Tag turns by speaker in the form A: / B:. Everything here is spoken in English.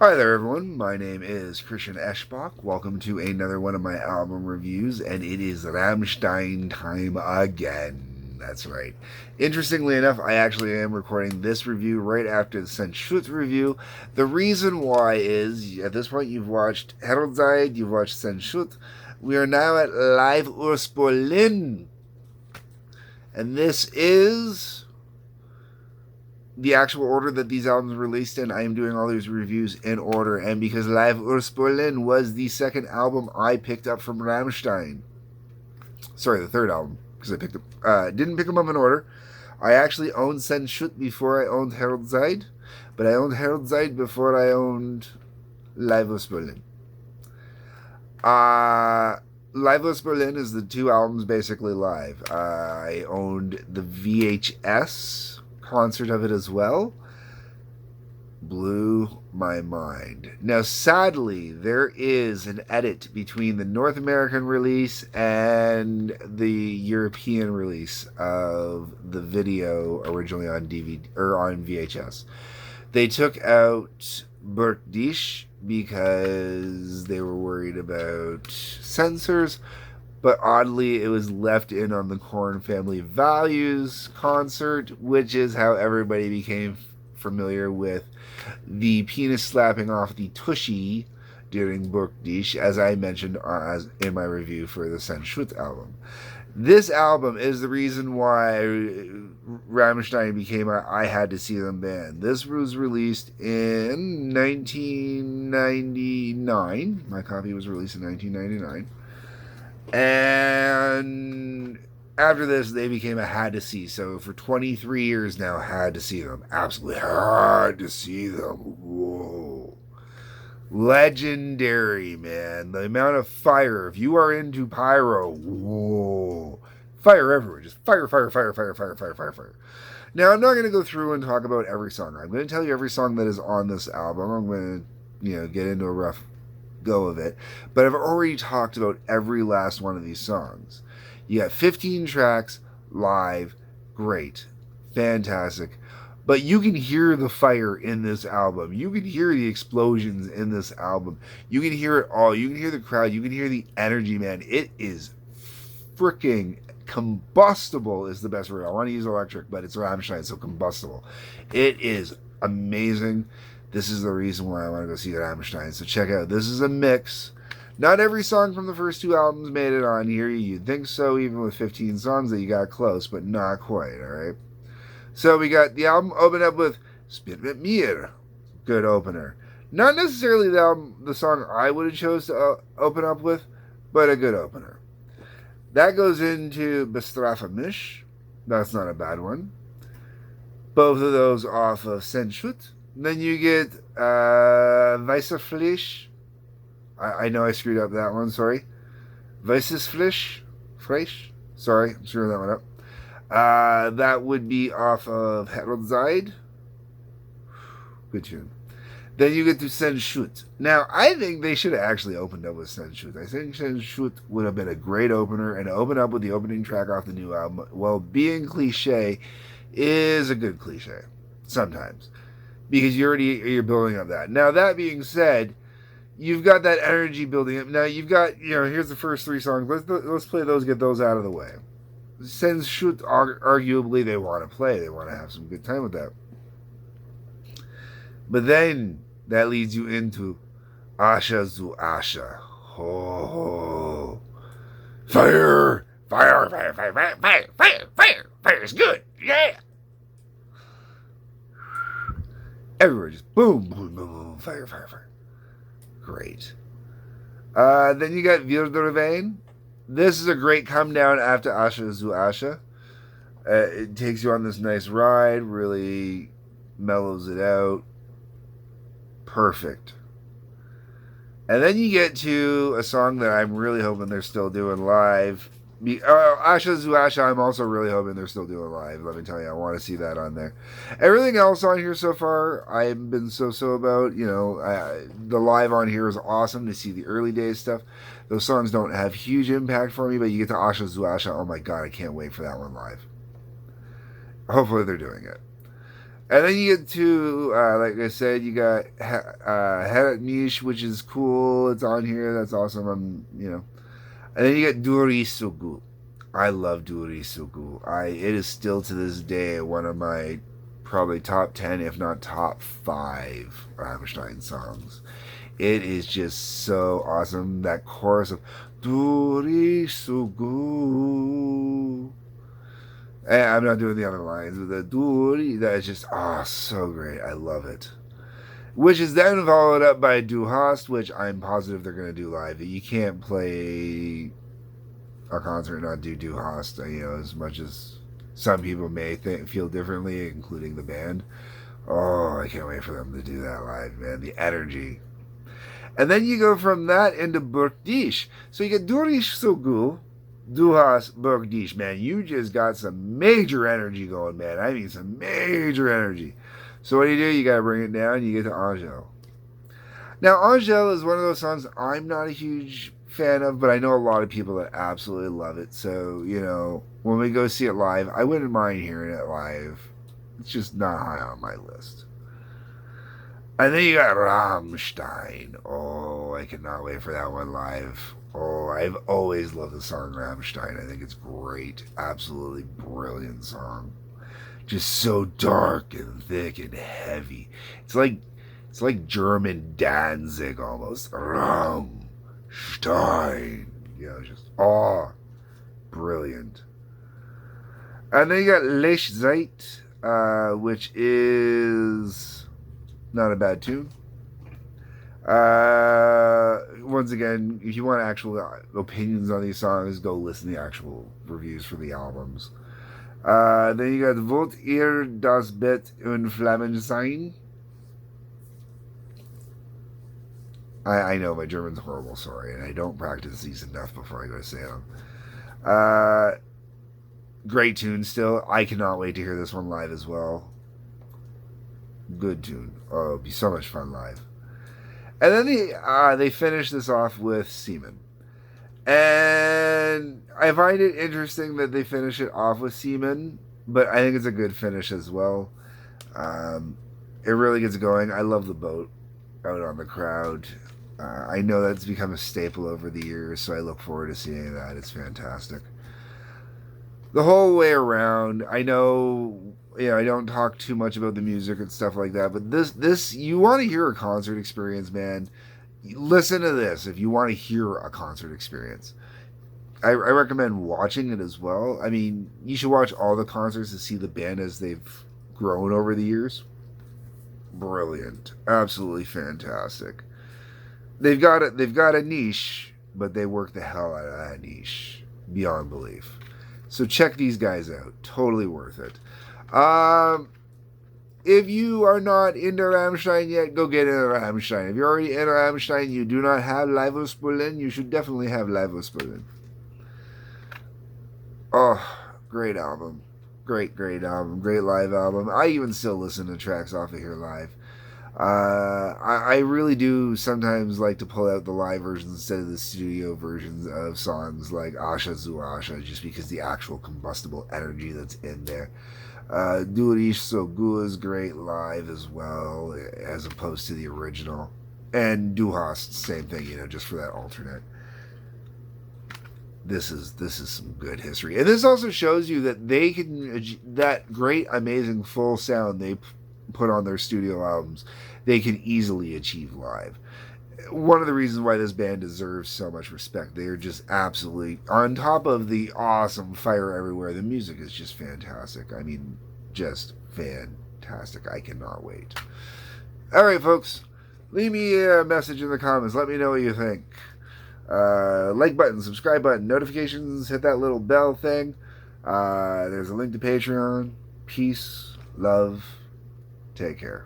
A: Hi there, everyone. My name is Christian Eschbach. Welcome to another one of my album reviews, and it is Rammstein time again. That's right. Interestingly enough, I actually am recording this review right after the Senschut review. The reason why is, at this point, you've watched Herodzeit, you've watched Senschut. We are now at Live Urs Berlin, and this is the actual order that these albums were released in. I am doing all these reviews in order, and because Live Urs Berlin was the second album I picked up from Rammstein. Sorry, the third album, because didn't pick them up in order. I actually owned Senschut before I owned Herodzeit, but I owned Herodzeit before I owned Live Urs Berlin. Live Urs Berlin is the two albums basically live. I owned the VHS concert of it as well. Blew my mind. Now, sadly, there is an edit between the North American release and the European release of the video originally on DVD or on VHS. They took out Burgdish because they were worried about censors, but oddly, it was left in on the Korn Family Values concert, which is how everybody became familiar with the penis slapping off the tushy during Burgdish, as I mentioned in my review for the Senschut album. This album is the reason why Rammstein became a I had to see them band. This was released in 1999. My copy was released in 1999. And after this, they became a had to see. So for 23 years now, had to see them. Absolutely had to see them. Whoa. Legendary, man. The amount of fire. If you are into pyro, whoa. Fire everywhere. Just fire, fire, fire, fire, fire, fire, fire, fire. Now, I'm not going to go through and talk about every song. I'm going to tell you every song that is on this album. I'm going to, get into a rough go of it, but I've already talked about every last one of these songs. You got 15 tracks live, great, fantastic, but you can hear the fire in this album. You can hear the explosions in this album. You can hear it all. You can hear the crowd. You can hear the energy, man. It is freaking combustible is the best word. I want to use electric, but it's Rammstein, so combustible. It is amazing. This is the reason why I want to go see Rammstein. So check out. This is a mix. Not every song from the first two albums made it on here. You'd think so, even with 15 songs that you got close, but not quite, alright? So we got the album opened up with Spit mit mir. Good opener. Not necessarily the song I would have chose to open up with, but a good opener. That goes into Bestrafe mich. That's not a bad one. Both of those off of Senschut. Then you get Weißes Fleisch. I know I screwed up that one, sorry. Weißes Fleisch. Sorry, I'm screwing that one up. That would be off of Herodzeit. Good tune. Then you get to Senschut. Now, I think they should have actually opened up with Senschut. I think Senschut would have been a great opener, and open up with the opening track off the new album. Well, being cliche is a good cliche. Sometimes. Because you're building up that. Now, that being said, you've got that energy building up. Now, you've got, here's the first three songs. Let's play those, get those out of the way. Senschut, arguably, they want to play. They want to have some good time with that. But then, that leads you into Asha zu Asha. Oh. Fire! Fire, fire, fire, fire, fire, fire, fire, fire is good. Yeah! Everywhere, just boom, boom, boom, boom, fire, fire, fire. Great. Then you got Wiederverein. This is a great come down after Asha zu Asha. It takes you on this nice ride, really mellows it out. Perfect. And then you get to a song that I'm really hoping they're still doing live. Asha zu Asha, I'm also really hoping they're still doing live. Let me tell you, I want to see that on there. Everything else on here so far, I've been so about. The live on here is awesome to see the early days stuff. Those songs don't have huge impact for me, but you get to Asha zu Asha. Oh my god, I can't wait for that one live. Hopefully they're doing it. And then you get to, like I said, you got Herat Niche, which is cool. It's on here. That's awesome. And then you get Duri Sugu. I love Duri Sugu. It is still to this day one of my probably top 10, if not top 5 Rammstein songs. It is just so awesome. That chorus of Duri Sugu. I'm not doing the other lines. The Duri, that is just, so great. I love it. Which is then followed up by Du Hast, which I'm positive they're going to do live. You can't play a concert and not do Du Hast, as much as some people may feel differently, including the band. Oh, I can't wait for them to do that live, man. The energy. And then you go from that into Burgdish. So you get Durish Sogul, Du Hast, Burgdish, man. You just got some major energy going, man. I mean, some major energy. So what do? You got to bring it down. You get to Angel. Now, Angel is one of those songs I'm not a huge fan of, but I know a lot of people that absolutely love it. So, when we go see it live, I wouldn't mind hearing it live. It's just not high on my list. And then you got Rammstein. Oh, I cannot wait for that one live. Oh, I've always loved the song Rammstein. I think it's great. Absolutely brilliant song. Just so dark and thick and heavy. It's like German Danzig almost. Rammstein. Just brilliant. And then you got Lechzeit, which is not a bad tune. Once again, if you want actual opinions on these songs, go listen to the actual reviews for the albums. Then you got Wollt ihr das Bett in Flammen sein? I know my German's horrible, sorry, and I don't practice these enough before I go to say them. Great tune still. I cannot wait to hear this one live as well. Good tune. Oh, it'll be so much fun live. And then they finish this off with Seaman. And I find it interesting that they finish it off with Seaman, but I think it's a good finish as well. It really gets going. I love the boat out on the crowd. I know that's become a staple over the years, so I look forward to seeing that. It's fantastic. The whole way around, I know, I don't talk too much about the music and stuff like that, but this you want to hear a concert experience, man. Listen to this if you want to hear a concert experience. I recommend watching it as well. I mean, you should watch all the concerts to see the band as they've grown over the years. Brilliant. Absolutely fantastic. They've got a niche, but they work the hell out of that niche beyond belief. So check these guys out. Totally worth it. If you are not into Rammstein yet, go get into Rammstein. If you're already into Rammstein, you do not have Live aus Berlin, you should definitely have Live aus Berlin. Oh, great album. Great album. Great live album. I even still listen to tracks off of here live. I really do sometimes like to pull out the live versions instead of the studio versions of songs like Asha zu Asha, just because the actual combustible energy that's in there. Du Riechst so gut is great live as well, as opposed to the original. And Du Hast, same thing, just for that alternate. This is some good history. And this also shows you that they can, that great, amazing full sound they put on their studio albums, they can easily achieve live. One of the reasons why this band deserves so much respect. They are just absolutely, on top of the awesome Fire Everywhere, the music is just fantastic. I mean, just fantastic. I cannot wait. All right, folks, leave me a message in the comments. Let me know what you think. Like button, subscribe button, notifications, hit that little bell thing. There's a link to Patreon. Peace, love, take care.